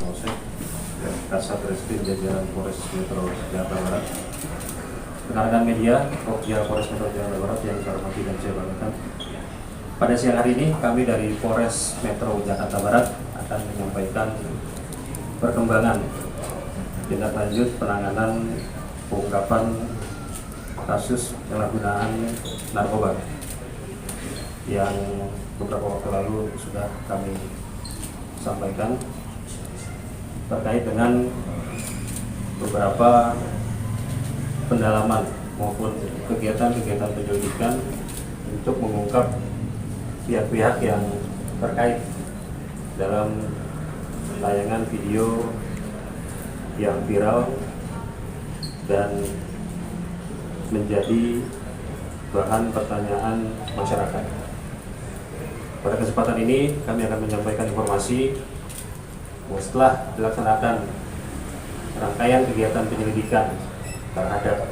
Polsek dan Kasat Reskrim jajaran Polres Metro Jakarta Barat, rekan-rekan media, Kopja Polres Metro Jakarta Barat yang saya hormati dan saya banggakan. Pada siang hari ini kami dari Polres Metro Jakarta Barat akan menyampaikan perkembangan tindak lanjut penanganan pengungkapan kasus penyalahgunaan narkoba yang beberapa waktu lalu sudah kami sampaikan terkait dengan beberapa pendalaman maupun kegiatan-kegiatan penyelidikan untuk mengungkap pihak-pihak yang terkait dalam tayangan video yang viral dan menjadi bahan pertanyaan masyarakat. Pada kesempatan ini kami akan menyampaikan informasi bahwa setelah dilaksanakan rangkaian kegiatan penyelidikan terhadap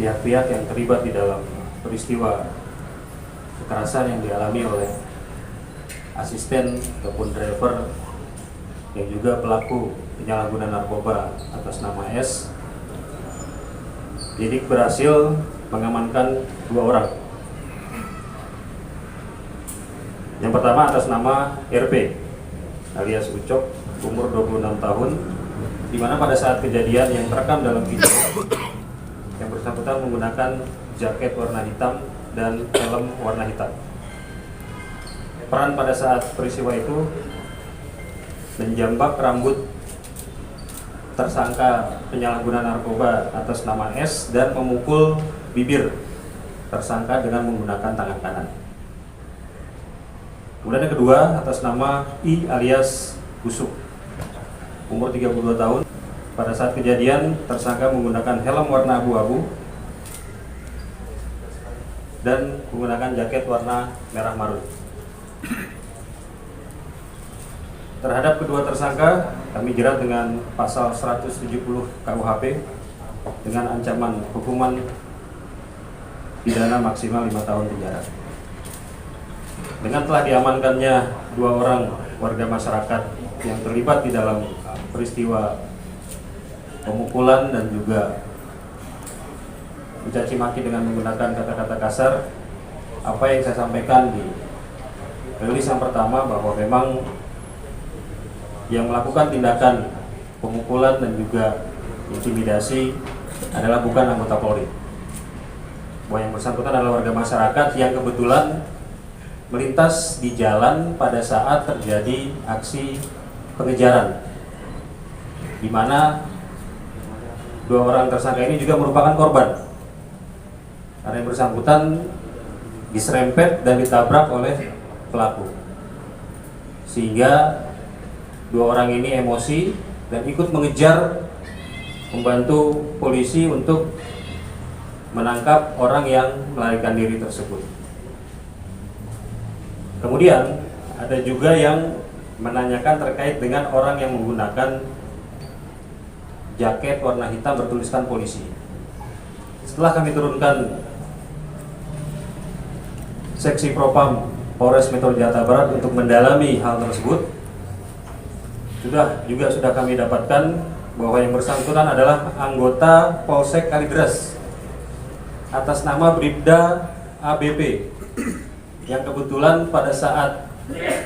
pihak-pihak yang terlibat di dalam peristiwa kekerasan yang dialami oleh asisten ataupun driver yang juga pelaku penyalahgunaan narkoba atas nama S, penyidik berhasil mengamankan 2 orang. Yang pertama atas nama RP alias Ucok, umur 26 tahun, di mana pada saat kejadian yang terekam dalam video yang bersangkutan menggunakan jaket warna hitam dan helm warna hitam. Peran pada saat peristiwa itu menjambak rambut tersangka penyalahgunaan narkoba atas nama S dan memukul bibir tersangka dengan menggunakan tangan kanan. Kemudian yang kedua atas nama I alias Busuk, umur 32 tahun. Pada saat kejadian tersangka menggunakan helm warna abu-abu dan menggunakan jaket warna merah marun. Terhadap kedua tersangka kami jerat dengan pasal 170 KUHP dengan ancaman hukuman pidana maksimal 5 tahun penjara. Dengan telah diamankannya 2 orang warga masyarakat yang terlibat di dalam peristiwa pemukulan dan juga mencaci maki dengan menggunakan kata-kata kasar, apa yang saya sampaikan di rilis yang pertama bahwa memang yang melakukan tindakan pemukulan dan juga intimidasi adalah bukan anggota Polri. Bahwa yang bersangkutan adalah warga masyarakat yang kebetulan melintas di jalan pada saat terjadi aksi pengejaran, di mana 2 orang tersangka ini juga merupakan korban. Karena yang bersangkutan diserempet dan ditabrak oleh pelaku, sehingga 2 orang ini emosi dan ikut mengejar, membantu polisi untuk menangkap orang yang melarikan diri tersebut. Kemudian ada juga yang menanyakan terkait dengan orang yang menggunakan jaket warna hitam bertuliskan polisi. Setelah kami turunkan Seksi Propam Polres Metro Jakarta Barat untuk mendalami hal tersebut, sudah kami dapatkan bahwa yang bersangkutan adalah anggota Polsek Kalideres atas nama Bribda ABP, yang kebetulan pada saat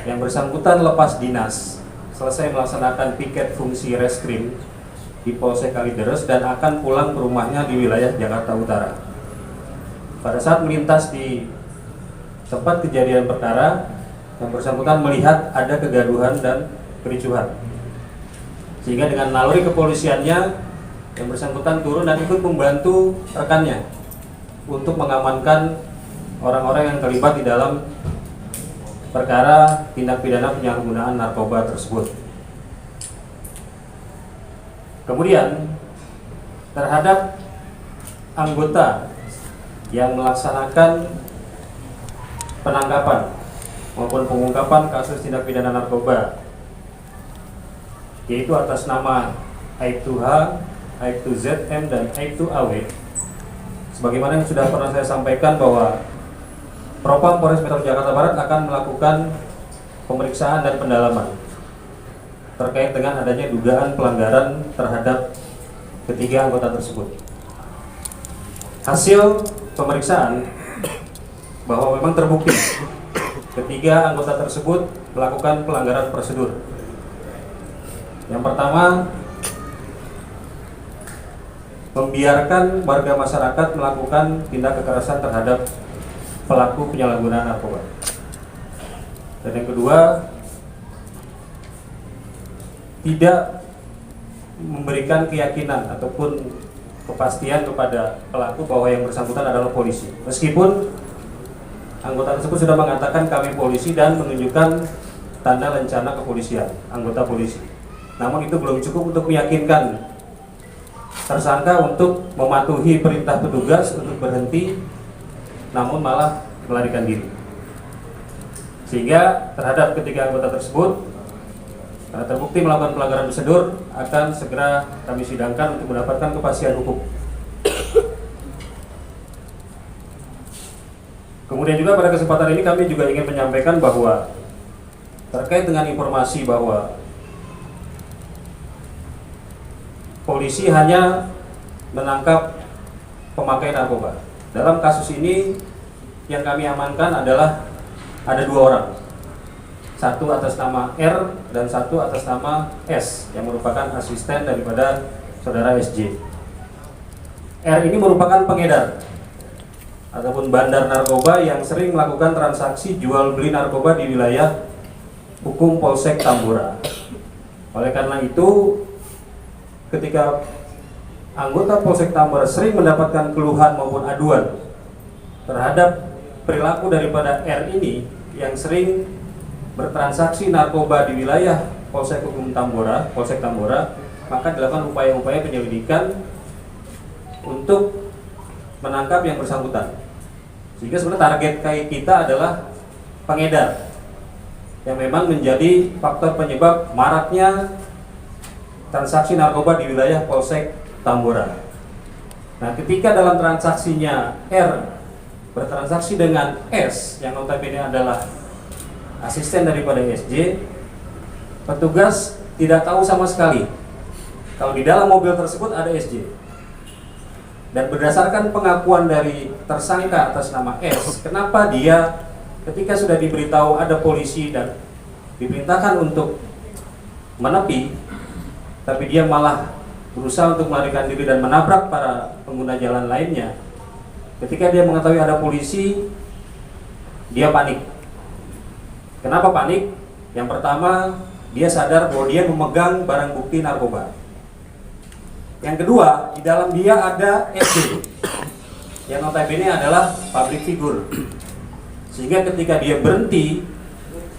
yang bersangkutan lepas dinas selesai melaksanakan piket fungsi reskrim di Polsek Kalideres dan akan pulang ke rumahnya di wilayah Jakarta Utara. Pada saat melintas di tempat kejadian perkara, yang bersangkutan melihat ada kegaduhan dan kericuhan, sehingga dengan naluri kepolisiannya yang bersangkutan turun dan ikut membantu rekannya untuk mengamankan orang-orang yang terlibat di dalam perkara tindak pidana penyalahgunaan narkoba tersebut. Kemudian terhadap anggota yang melaksanakan penangkapan maupun pengungkapan kasus tindak pidana narkoba, yaitu atas nama Aibtu H, Aibtu ZM, dan Aibtu AW. Sebagaimana yang sudah pernah saya sampaikan bahwa Propam Polres Metro Jakarta Barat akan melakukan pemeriksaan dan pendalaman terkait dengan adanya dugaan pelanggaran terhadap ketiga anggota tersebut. Hasil pemeriksaan bahwa memang terbukti ketiga anggota tersebut melakukan pelanggaran prosedur. Yang pertama, membiarkan warga masyarakat melakukan tindak kekerasan terhadap pelaku penyalahgunaan narkoba. Dan yang kedua, tidak memberikan keyakinan ataupun kepastian kepada pelaku bahwa yang bersangkutan adalah polisi. Meskipun anggota tersebut sudah mengatakan kami polisi dan menunjukkan tanda lencana kepolisian, anggota polisi. Namun itu belum cukup untuk meyakinkan tersangka untuk mematuhi perintah petugas untuk berhenti, namun malah melarikan diri. Sehingga terhadap ketiga anggota tersebut, karena terbukti melakukan pelanggaran prosedur, akan segera kami sidangkan untuk mendapatkan kepastian hukum. Kemudian juga pada kesempatan ini kami juga ingin menyampaikan bahwa terkait dengan informasi bahwa polisi hanya menangkap pemakai narkoba. Dalam kasus ini yang kami amankan adalah ada 2 orang. Satu atas nama R dan satu atas nama S yang merupakan asisten daripada saudara SJ. R ini merupakan pengedar ataupun bandar narkoba yang sering melakukan transaksi jual beli narkoba di wilayah hukum Polsek Tambora. Oleh karena itu, ketika anggota Polsek Tambora sering mendapatkan keluhan maupun aduan terhadap perilaku daripada R ini yang sering bertransaksi narkoba di wilayah Polsek Hukum Tambora, Polsek Tambora, maka dilakukan upaya-upaya penyelidikan untuk menangkap yang bersangkutan. Sehingga sebenarnya target kita adalah pengedar yang memang menjadi faktor penyebab maraknya transaksi narkoba di wilayah Polsek Tambora. Nah, ketika dalam transaksinya R bertransaksi dengan S yang notabene adalah asisten daripada SJ, petugas tidak tahu sama sekali kalau di dalam mobil tersebut ada SJ. Dan berdasarkan pengakuan dari tersangka atas nama S, kenapa dia ketika sudah diberitahu ada polisi dan diperintahkan untuk menepi, tapi dia malah berusaha untuk melarikan diri dan menabrak para pengguna jalan lainnya. Ketika dia mengetahui ada polisi, dia panik. Kenapa panik? Yang pertama, dia sadar bahwa dia memegang barang bukti narkoba. Yang kedua, di dalam dia ada SJ yang notabene adalah public figure. Sehingga ketika dia berhenti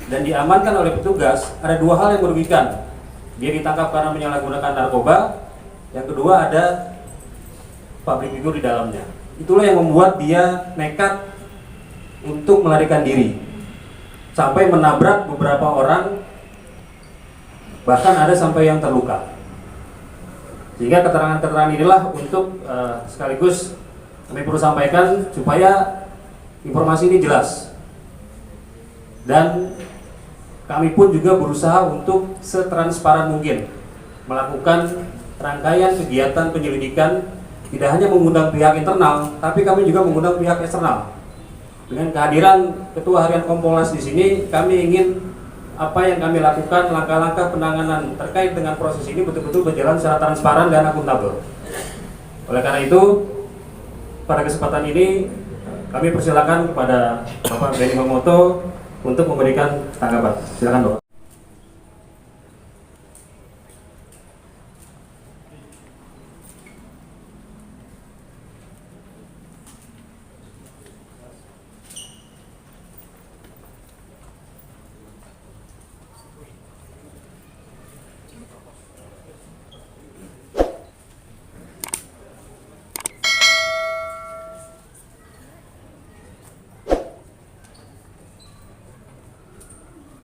dan diamankan oleh petugas, ada 2 hal yang merugikan. Dia ditangkap karena menyalahgunakan narkoba. Yang kedua, ada public figure di dalamnya. Itulah yang membuat dia nekat untuk melarikan diri sampai menabrak beberapa orang, bahkan ada sampai yang terluka. Sehingga keterangan-keterangan inilah untuk sekaligus kami perlu sampaikan supaya informasi ini jelas. Dan kami pun juga berusaha untuk setransparan mungkin melakukan rangkaian kegiatan penyelidikan, tidak hanya mengundang pihak internal, tapi kami juga mengundang pihak eksternal. Dengan kehadiran Ketua Harian Kompolnas di sini, kami ingin apa yang kami lakukan, langkah-langkah penanganan terkait dengan proses ini betul-betul berjalan secara transparan dan akuntabel. Oleh karena itu, pada kesempatan ini kami persilakan kepada Bapak Benny Mamoto untuk memberikan tanggapan. Silakan, Bapak.